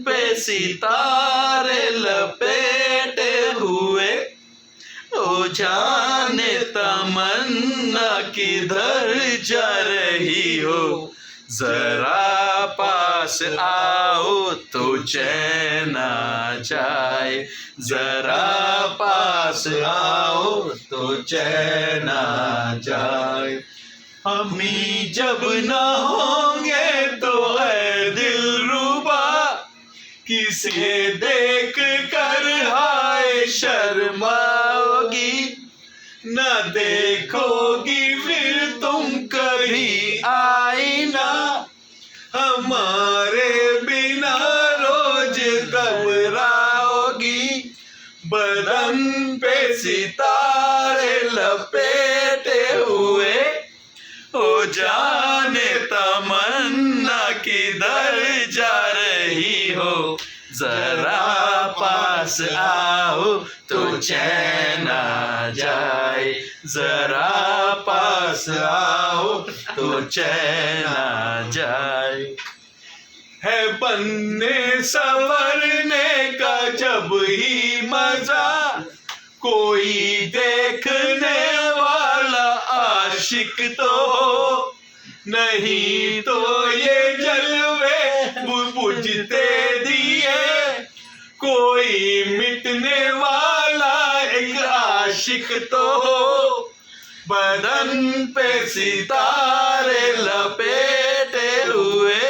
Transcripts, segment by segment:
पे सितारे लपेटे हुए, ओ जाने तमन्ना किधर जा रही हो। जरा पास आओ तो चैन आ जाए, जरा पास आओ तो चैन आ जाए। हम ही जब न होंगे तो है दिलरुबा, किसे देख कर हाय शर्माओगी। न देखोगी फिर तुम कभी आईना, हमारे बिना रोज घबराओगी। बदन पे सितारे लपेटे हुए, ओ जाने तमन्ना किधर जा रही हो। जरा पास आओ तो चैन आ जाए, जरा पास आओ तो चैन आ जाए। है बनने संवरने का जब ही मजा, कोई देखने वाला आशिक तो हो। नहीं तो ये जलवे बुझते दिए, कोई मिटने वाला एक आशिक तो हो। बदन पे सितारे लपेटे हुए,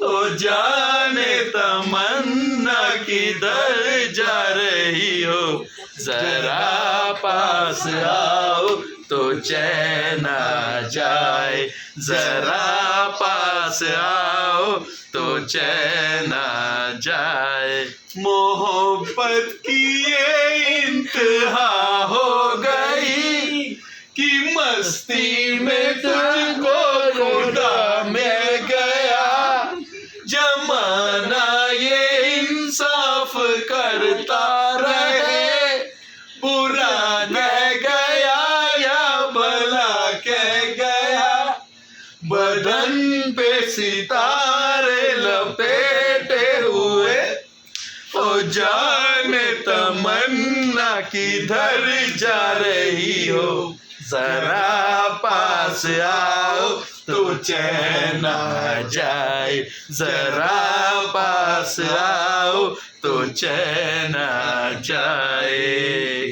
ओ जाने तमन्ना किधर जा रही हो। जरा पास आओ तो चैन आ जाए, जरा पास आओ तो चैन आ जाए। मोहब्बत की ये इंतहा हो गई कि मस्ती में तुझको खुदा मिल गया। जमाना ये इंसाफ करता रहे, बुरा न गया या भला कह गया। बदन पे सितारे लपेटे हुए, ओ जाने तमन्ना किधर जा रही हो। जरा पास आओ तो चैन आ जाए, जरा पास आओ तो चैन आ जाए।